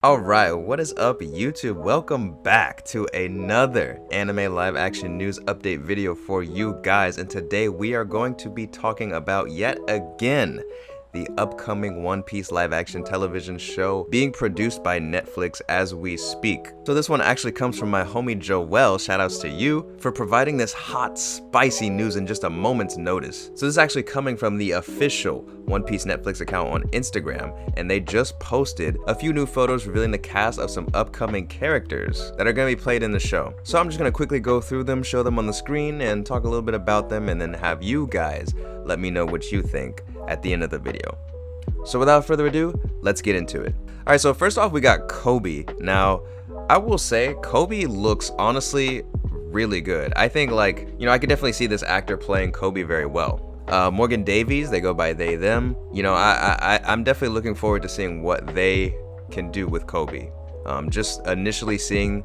Alright, what is up YouTube? Welcome back to another anime live action news update video for you guys, and today we are going to be talking about yet again the upcoming One Piece live action television show being produced by Netflix as we speak. So this one actually comes from my homie Joel, shoutouts to you, for providing this hot, spicy news in just a moment's notice. So this is actually coming from the official One Piece Netflix account on Instagram, and they just posted a few new photos revealing the cast of some upcoming characters that are going to be played in the show. So I'm just going to quickly go through them, show them on the screen, and talk a little bit about them, and then have you guys let me know what you think at the end of the video. So without further ado, let's get into it. Alright, so first off we got Kobe. Now, I will say Kobe looks honestly really good. I think I could definitely see this actor playing Kobe very well. Morgan Davies, they go by they, them. I'm definitely looking forward to seeing what they can do with Kobe. Just initially seeing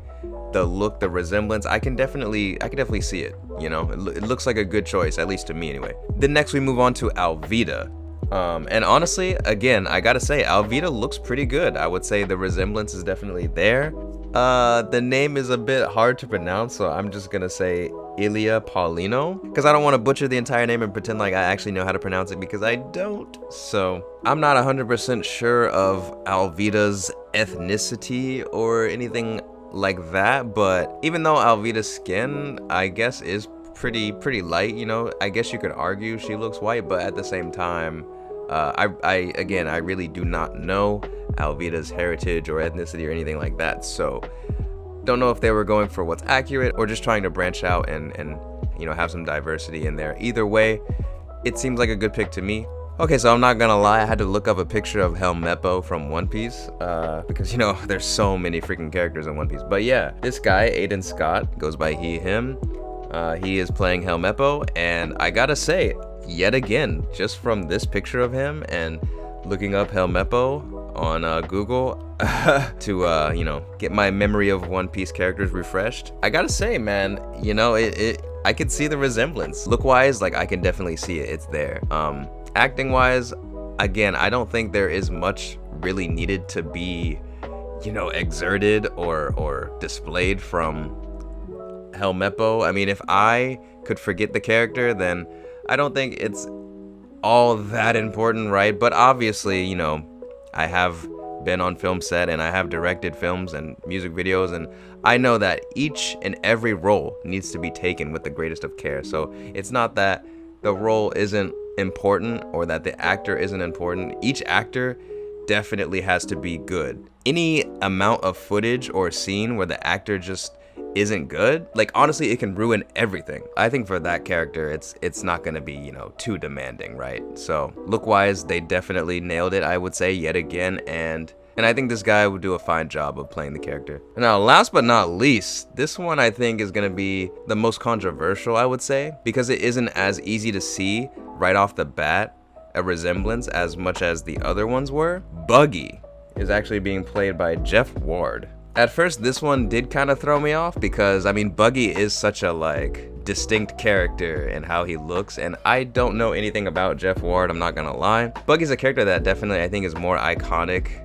the look, the resemblance, I can definitely see it. It looks like a good choice, at least to me anyway. Then next we move on to ALVIDA. And honestly, again, I gotta say, ALVIDA looks pretty good. I would say the resemblance is definitely there. The name is a bit hard to pronounce, so I'm just gonna say Ilia Paulino, because I don't want to butcher the entire name and pretend like I actually know how to pronounce it, because I don't. So I'm not 100% sure of ALVIDA's ethnicity or anything like that, but even though ALVIDA's skin, I guess, is pretty light, I guess you could argue she looks white, but at the same time, I really do not know ALVIDA's heritage or ethnicity or anything like that, so don't know if they were going for what's accurate or just trying to branch out and have some diversity in there. Either way, it seems like a good pick to me. Okay, so I'm not gonna lie, I had to look up a picture of HOLEPO from One Piece, because there's so many freaking characters in One Piece. But yeah, this guy, Aiden Scott, goes by he, him. He is playing HOLEPO, and I gotta say, yet again, just from this picture of him and looking up HOLEPO on Google to get my memory of One Piece characters refreshed, I gotta say, man, I could see the resemblance. Look-wise, I can definitely see it. It's there. Acting-wise, again, I don't think there is much really needed to be, exerted or displayed from HOLEPO. I mean, if I could forget the character, then I don't think it's all that important, right? But obviously, I have been on film set and I have directed films and music videos, and I know that each and every role needs to be taken with the greatest of care. So it's not that the role isn't important or that the actor isn't important. Each actor definitely has to be good. Any amount of footage or scene where the actor just isn't good, honestly, it can ruin everything. I think for that character, it's not gonna be, too demanding, right? So look-wise, they definitely nailed it, I would say, yet again, and I think this guy would do a fine job of playing the character. Now, last but not least, this one I think is gonna be the most controversial, I would say, because it isn't as easy to see right off the bat a resemblance as much as the other ones were. Buggy is actually being played by Jeff Ward. At first, this one did kind of throw me off because, I mean, Buggy is such a, distinct character in how he looks, and I don't know anything about Jeff Ward, I'm not gonna lie. Buggy's a character that definitely, I think, is more iconic.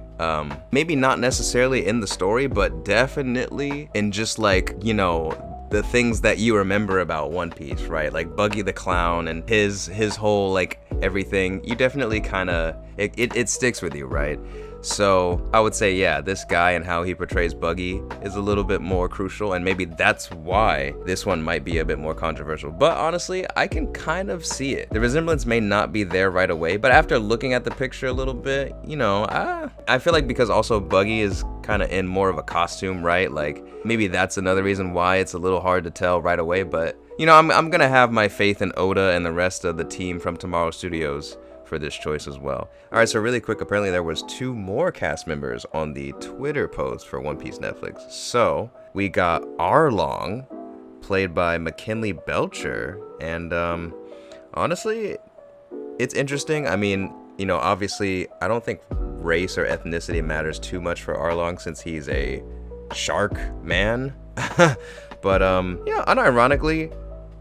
Maybe not necessarily in the story, but definitely in just, the things that you remember about One Piece, right? Like Buggy the Clown and his whole, everything. You definitely kind of, it sticks with you, right? So I would say, yeah, this guy and how he portrays Buggy is a little bit more crucial, and maybe that's why this one might be a bit more controversial. But honestly, I can kind of see it. The resemblance may not be there right away, but after looking at the picture a little bit, I feel like because also Buggy is kind of in more of a costume, right? Maybe that's another reason why it's a little hard to tell right away. But I'm gonna have my faith in Oda and the rest of the team from Tomorrow Studios for this choice as well. Alright, so really quick, apparently there was 2 more cast members on the Twitter post for One Piece Netflix. So we got Arlong, played by McKinley Belcher, and honestly, it's interesting. I mean, obviously, I don't think race or ethnicity matters too much for Arlong since he's a shark man. But yeah, unironically,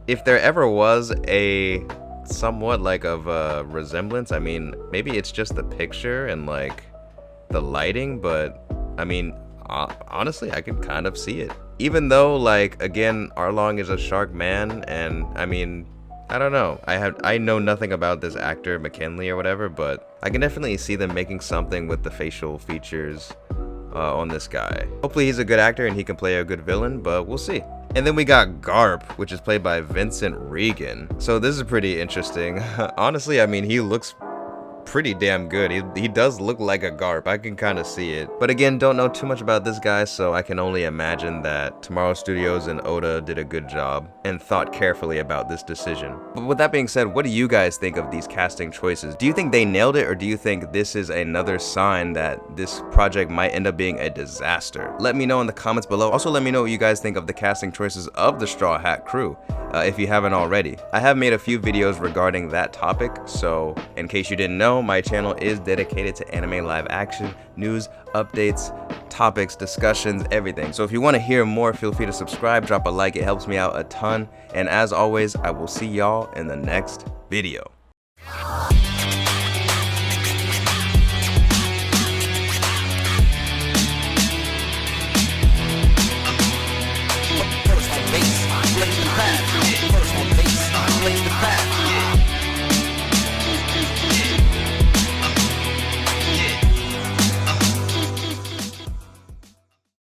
if there ever was a somewhat of a resemblance, I mean, maybe it's just the picture and the lighting, but I mean, honestly, I can kind of see it. Even though, like, again, Arlong is a shark man, and I mean, I don't know. I know nothing about this actor, McKinley or whatever, but I can definitely see them making something with the facial features on this guy. Hopefully he's a good actor and he can play a good villain, but we'll see. And then we got Garp, which is played by Vincent Regan. So this is pretty interesting. Honestly, I mean, he looks pretty damn good. He does look like a Garp. I can kind of see it. But again, don't know too much about this guy, so I can only imagine that Tomorrow Studios and Oda did a good job and thought carefully about this decision. But with that being said, what do you guys think of these casting choices? Do you think they nailed it, or do you think this is another sign that this project might end up being a disaster? Let me know in the comments below. Also, let me know what you guys think of the casting choices of the Straw Hat crew, if you haven't already. I have made a few videos regarding that topic, so in case you didn't know, my channel is dedicated to anime live action, news, updates, topics, discussions, everything. So if you want to hear more, feel free to subscribe, drop a like, it helps me out a ton. And as always, I will see y'all in the next video.